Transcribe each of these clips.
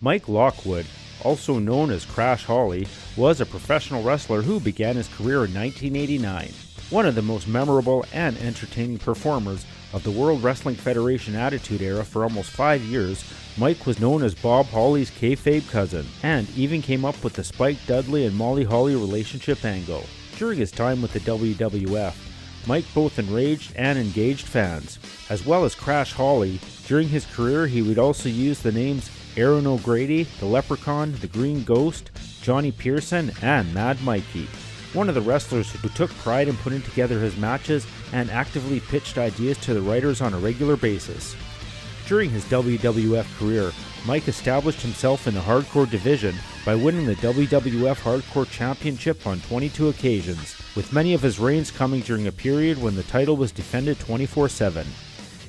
Mike Lockwood, also known as Crash Holly, was a professional wrestler who began his career in 1989. One of the most memorable and entertaining performers of the World Wrestling Federation Attitude Era for almost 5 years, Mike was known as Bob Holly's kayfabe cousin, and even came up with the Spike Dudley and Molly Holly relationship angle. During his time with the WWF, Mike both enraged and engaged fans. As well as Crash Holly, during his career he would also use the names Aaron O'Grady, the Leprechaun, the Green Ghost, Johnny Pearson, and Mad Mikey. One of the wrestlers who took pride in putting together his matches and actively pitched ideas to the writers on a regular basis. During his WWF career, Mike established himself in the hardcore division by winning the WWF Hardcore Championship on 22 occasions, with many of his reigns coming during a period when the title was defended 24/7.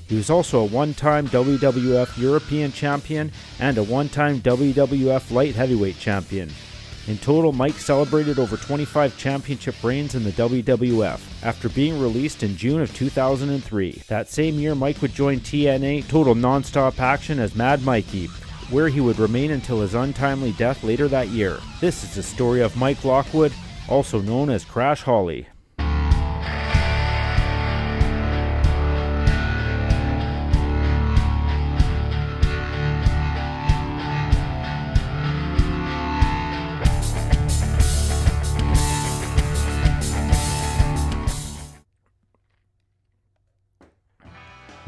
He was also a one-time WWF European Champion and a one-time WWF Light Heavyweight Champion. In total, Mike celebrated over 25 championship reigns in the WWF, after being released in June of 2003. That same year, Mike would join TNA Total Nonstop Action as Mad Mikey, where he would remain until his untimely death later that year. This is the story of Mike Lockwood, also known as Crash Holly.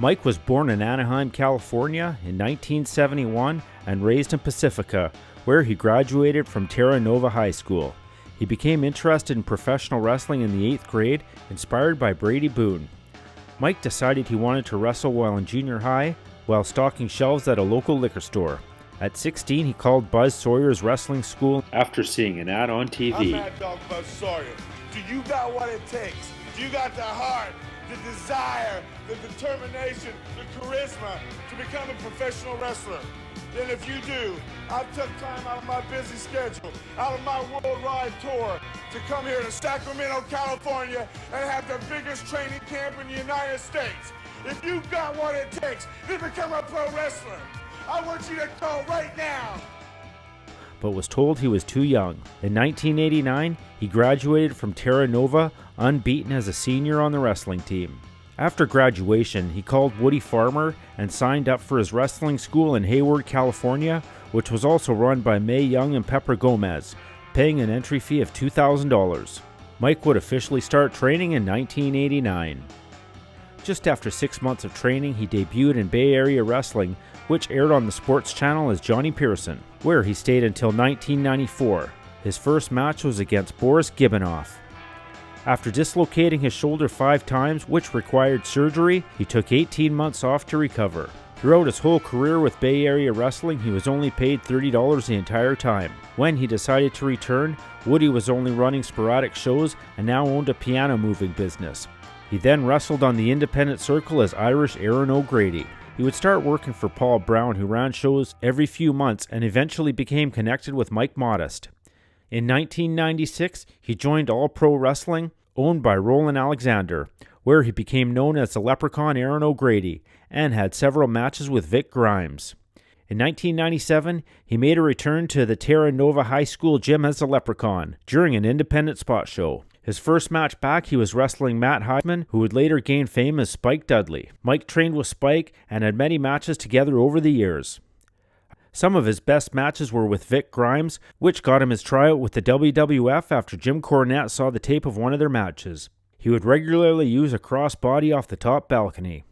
Mike was born in Anaheim, California in 1971 and raised in Pacifica, where he graduated from Terra Nova High School. He became interested in professional wrestling in the 8th grade, inspired by Brady Boone. Mike decided he wanted to wrestle while in junior high, while stocking shelves at a local liquor store. At 16, he called Buzz Sawyer's wrestling school after seeing an ad on TV. I'm Mad Dog Buzz Sawyer. Do you got what it takes? Do you got the heart, the desire, the determination, the charisma to become a professional wrestler? Then if you do, I took time out of my busy schedule, out of my worldwide tour, to come here to Sacramento, California, and have the biggest training camp in the United States. If you got what it takes to become a pro wrestler, I want you to call right now. But was told he was too young. In 1989, he graduated from Terra Nova, unbeaten as a senior on the wrestling team. After graduation, he called Woody Farmer and signed up for his wrestling school in Hayward, California, which was also run by Mae Young and Pepper Gomez, paying an entry fee of $2,000. Mike would officially start training in 1989. Just after 6 months of training, he debuted in Bay Area Wrestling, which aired on the Sports Channel as Johnny Pearson, where he stayed until 1994. His first match was against Boris Gibbanoff. After dislocating his shoulder 5 times, which required surgery, he took 18 months off to recover. Throughout his whole career with Bay Area Wrestling, he was only paid $30 the entire time. When he decided to return, Woody was only running sporadic shows and now owned a piano moving business. He then wrestled on the independent circle as Irish Aaron O'Grady. He would start working for Paul Brown, who ran shows every few months and eventually became connected with Mike Modest. In 1996, he joined All Pro Wrestling, owned by Roland Alexander, where he became known as the Leprechaun Aaron O'Grady and had several matches with Vic Grimes. In 1997, he made a return to the Terra Nova High School gym as the Leprechaun during an independent spot show. His first match back, he was wrestling Matt Heisman, who would later gain fame as Spike Dudley. Mike trained with Spike and had many matches together over the years. Some of his best matches were with Vic Grimes, which got him his tryout with the WWF after Jim Cornette saw the tape of one of their matches. He would regularly use a crossbody off the top balcony.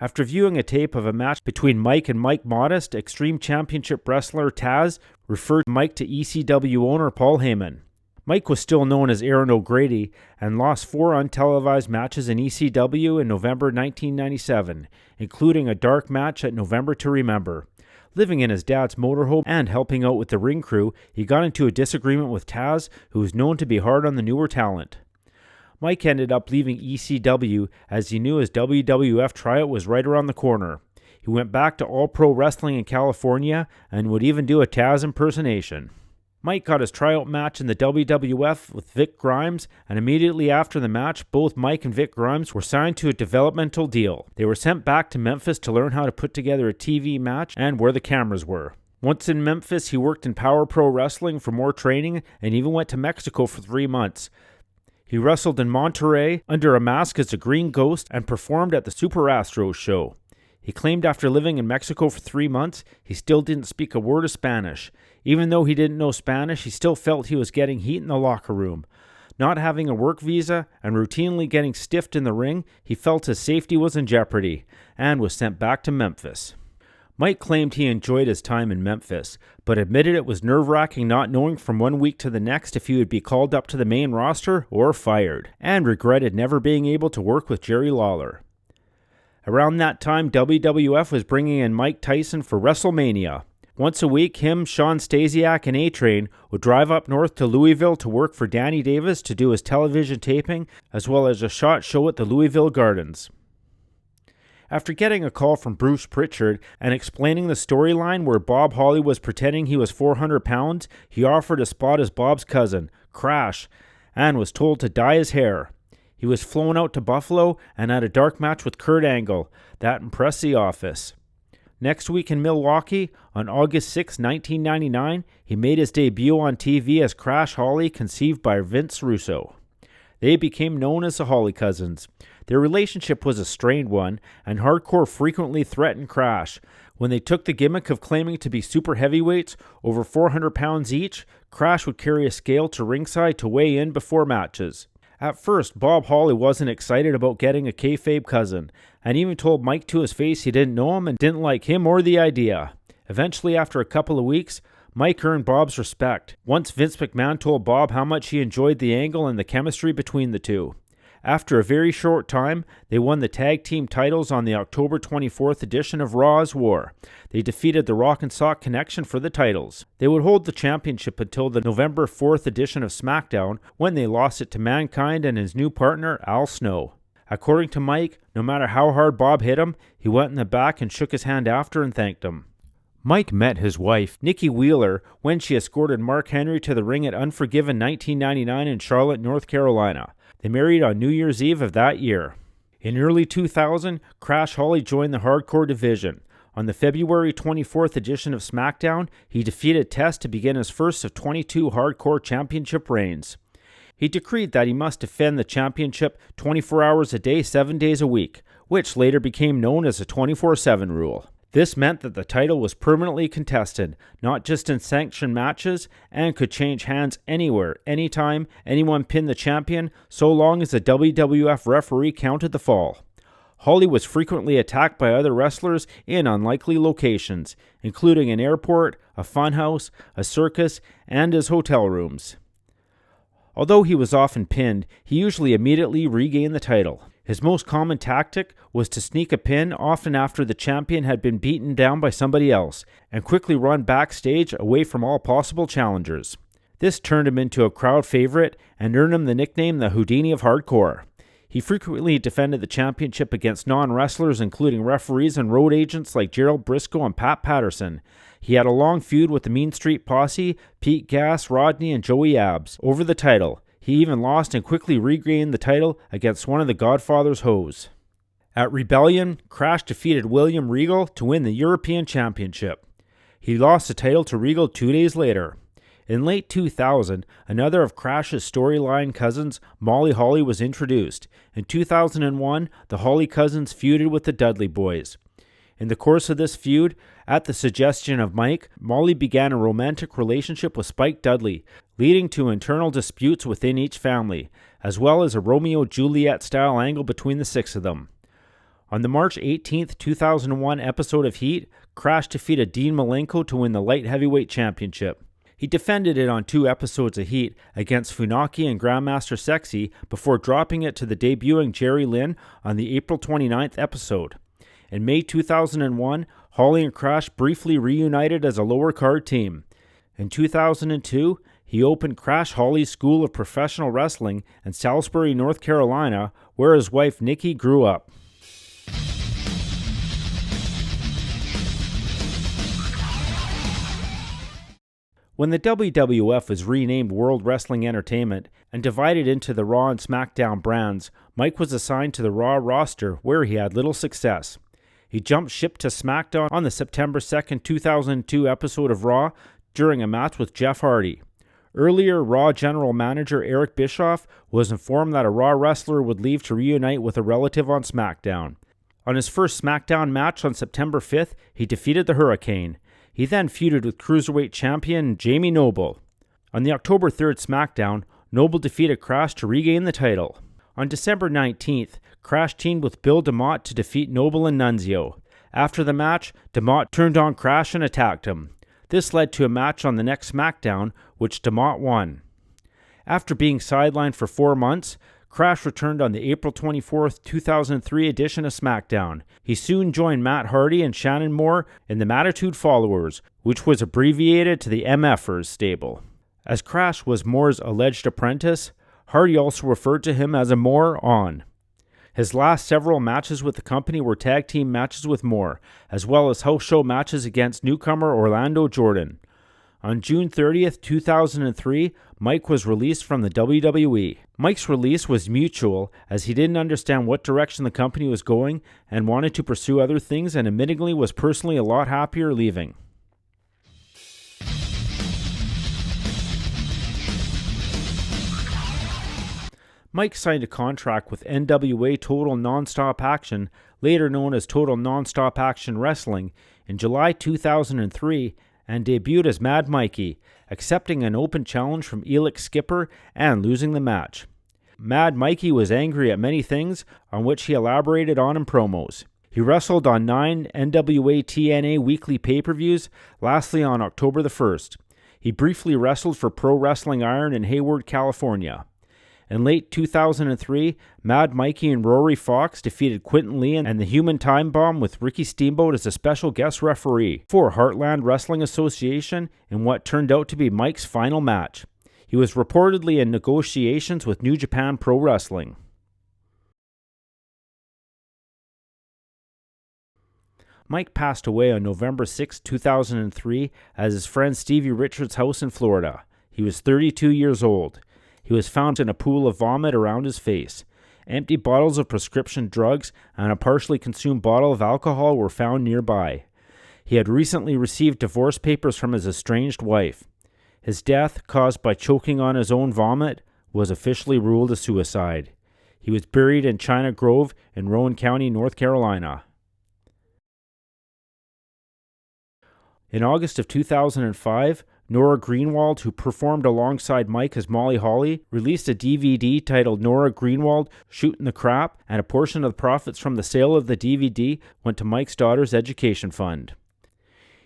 After viewing a tape of a match between Mike and Mike Modest, Extreme Championship wrestler Taz referred Mike to ECW owner Paul Heyman. Mike was still known as Aaron O'Grady and lost 4 untelevised matches in ECW in November 1997, including a dark match at November to Remember. Living in his dad's motorhome and helping out with the ring crew, he got into a disagreement with Taz, who was known to be hard on the newer talent. Mike ended up leaving ECW as he knew his WWF tryout was right around the corner. He went back to All Pro Wrestling in California and would even do a Taz impersonation. Mike got his tryout match in the WWF with Vic Grimes, and immediately after the match, both Mike and Vic Grimes were signed to a developmental deal. They were sent back to Memphis to learn how to put together a TV match and where the cameras were. Once in Memphis, he worked in Power Pro Wrestling for more training and even went to Mexico for 3 months. He wrestled in Monterrey under a mask as a Green Ghost and performed at the Super Astros show. He claimed after living in Mexico for 3 months, he still didn't speak a word of Spanish. Even though he didn't know Spanish, he still felt he was getting heat in the locker room. Not having a work visa and routinely getting stiffed in the ring, he felt his safety was in jeopardy and was sent back to Memphis. Mike claimed he enjoyed his time in Memphis, but admitted it was nerve-wracking not knowing from one week to the next if he would be called up to the main roster or fired, and regretted never being able to work with Jerry Lawler. Around that time, WWF was bringing in Mike Tyson for WrestleMania. Once a week, him, Sean Stasiak, and A-Train would drive up north to Louisville to work for Danny Davis to do his television taping, as well as a shot show at the Louisville Gardens. After getting a call from Bruce Pritchard and explaining the storyline where Bob Holly was pretending he was 400 pounds, he offered a spot as Bob's cousin, Crash, and was told to dye his hair. He was flown out to Buffalo and had a dark match with Kurt Angle. That impressed the office. Next week in Milwaukee, on August 6, 1999, he made his debut on TV as Crash Holly, conceived by Vince Russo. They became known as the Holly Cousins. Their relationship was a strained one, and Hardcore frequently threatened Crash. When they took the gimmick of claiming to be super heavyweights, over 400 pounds each, Crash would carry a scale to ringside to weigh in before matches. At first, Bob Holly wasn't excited about getting a kayfabe cousin, and even told Mike to his face he didn't know him and didn't like him or the idea. Eventually, after a couple of weeks, Mike earned Bob's respect. Once Vince McMahon told Bob how much he enjoyed the angle and the chemistry between the two. After a very short time, they won the tag team titles on the October 24th edition of Raw's War. They defeated the Rock and Sock Connection for the titles. They would hold the championship until the November 4th edition of SmackDown, when they lost it to Mankind and his new partner, Al Snow. According to Mike, no matter how hard Bob hit him, he went in the back and shook his hand after and thanked him. Mike met his wife, Nikki Wheeler, when she escorted Mark Henry to the ring at Unforgiven 1999 in Charlotte, North Carolina. They married on New Year's Eve of that year. In early 2000, Crash Holly joined the Hardcore division. On the February 24th edition of SmackDown, he defeated Test to begin his first of 22 Hardcore Championship reigns. He decreed that he must defend the championship 24 hours a day, 7 days a week, which later became known as the 24/7 rule. This meant that the title was permanently contested, not just in sanctioned matches, and could change hands anywhere, anytime anyone pinned the champion, so long as the WWF referee counted the fall. Holly was frequently attacked by other wrestlers in unlikely locations, including an airport, a funhouse, a circus, and his hotel rooms. Although he was often pinned, he usually immediately regained the title. His most common tactic was to sneak a pin often after the champion had been beaten down by somebody else, and quickly run backstage away from all possible challengers. This turned him into a crowd favorite and earned him the nickname the Houdini of Hardcore. He frequently defended the championship against non-wrestlers, including referees and road agents like Gerald Briscoe and Pat Patterson. He had a long feud with the Mean Street Posse, Pete Gas, Rodney, and Joey Abs over the title. He even lost and quickly regained the title against one of the Godfather's hoes. At Rebellion, Crash defeated William Regal to win the European Championship. He lost the title to Regal 2 days later. In late 2000, another of Crash's storyline cousins, Molly Holly, was introduced. In 2001, the Holly cousins feuded with the Dudley Boys. In the course of this feud, at the suggestion of Mike, Molly began a romantic relationship with Spike Dudley, leading to internal disputes within each family, as well as a Romeo-Juliet-style angle between the six of them. On the March 18, 2001 episode of Heat, Crash defeated Dean Malenko to win the Light Heavyweight Championship. He defended it on 2 episodes of Heat against Funaki and Grandmaster Sexy before dropping it to the debuting Jerry Lynn on the April 29th episode. In May 2001, Holly and Crash briefly reunited as a lower card team. In 2002, he opened Crash Holly's School of Professional Wrestling in Salisbury, North Carolina, where his wife Nikki grew up. When the WWF was renamed World Wrestling Entertainment and divided into the Raw and SmackDown brands, Mike was assigned to the Raw roster where he had little success. He jumped ship to SmackDown on the September 2nd, 2002 episode of Raw during a match with Jeff Hardy. Earlier, Raw General Manager Eric Bischoff was informed that a Raw wrestler would leave to reunite with a relative on SmackDown. On his first SmackDown match on September 5th, he defeated the Hurricane. He then feuded with Cruiserweight Champion Jamie Noble. On the October 3rd SmackDown, Noble defeated Crash to regain the title. On December 19th, Crash teamed with Bill DeMott to defeat Noble and Nunzio. After the match, DeMott turned on Crash and attacked him. This led to a match on the next SmackDown, which DeMott won. After being sidelined for 4 months, Crash returned on the April 24, 2003 edition of SmackDown. He soon joined Matt Hardy and Shannon Moore in the Mattitude Followers, which was abbreviated to the MFers stable. As Crash was Moore's alleged apprentice, Hardy also referred to him as a Moore-on. His last several matches with the company were tag team matches with Moore, as well as house show matches against newcomer Orlando Jordan. On June 30th, 2003, Mike was released from the WWE. Mike's release was mutual, as he didn't understand what direction the company was going and wanted to pursue other things, and admittingly was personally a lot happier leaving. Mike signed a contract with NWA Total Nonstop Action, later known as Total Nonstop Action Wrestling, in July 2003 and debuted as Mad Mikey, accepting an open challenge from Elix Skipper and losing the match. Mad Mikey was angry at many things, on which he elaborated on in promos. He wrestled on 9 NWA TNA weekly pay-per-views, lastly on October the 1st. He briefly wrestled for Pro Wrestling Iron in Hayward, California. In late 2003, Mad Mikey and Rory Fox defeated Quentin Lee and the Human Time Bomb with Ricky Steamboat as a special guest referee for Heartland Wrestling Association in what turned out to be Mike's final match. He was reportedly in negotiations with New Japan Pro Wrestling. Mike passed away on November 6, 2003 at his friend Stevie Richards' house in Florida. He was 32 years old. He was found in a pool of vomit around his face. Empty bottles of prescription drugs and a partially consumed bottle of alcohol were found nearby. He had recently received divorce papers from his estranged wife. His death, caused by choking on his own vomit, was officially ruled a suicide. He was buried in China Grove in Rowan County, North Carolina. In August of 2005, Nora Greenwald, who performed alongside Mike as Molly Holly, released a DVD titled Nora Greenwald Shootin' the Crap, and a portion of the profits from the sale of the DVD went to Mike's daughter's education fund.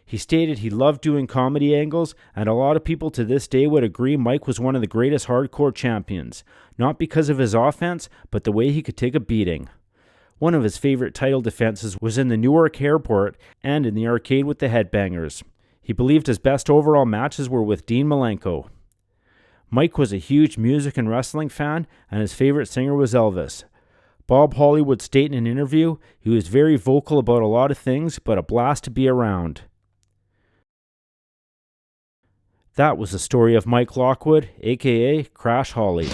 He stated he loved doing comedy angles, and a lot of people to this day would agree Mike was one of the greatest hardcore champions, not because of his offense, but the way he could take a beating. One of his favorite title defenses was in the Newark Airport and in the arcade with the Headbangers. He believed his best overall matches were with Dean Malenko. Mike was a huge music and wrestling fan, and his favorite singer was Elvis. Bob Holly would state in an interview, he was very vocal about a lot of things, but a blast to be around. That was the story of Mike Lockwood, aka Crash Holly.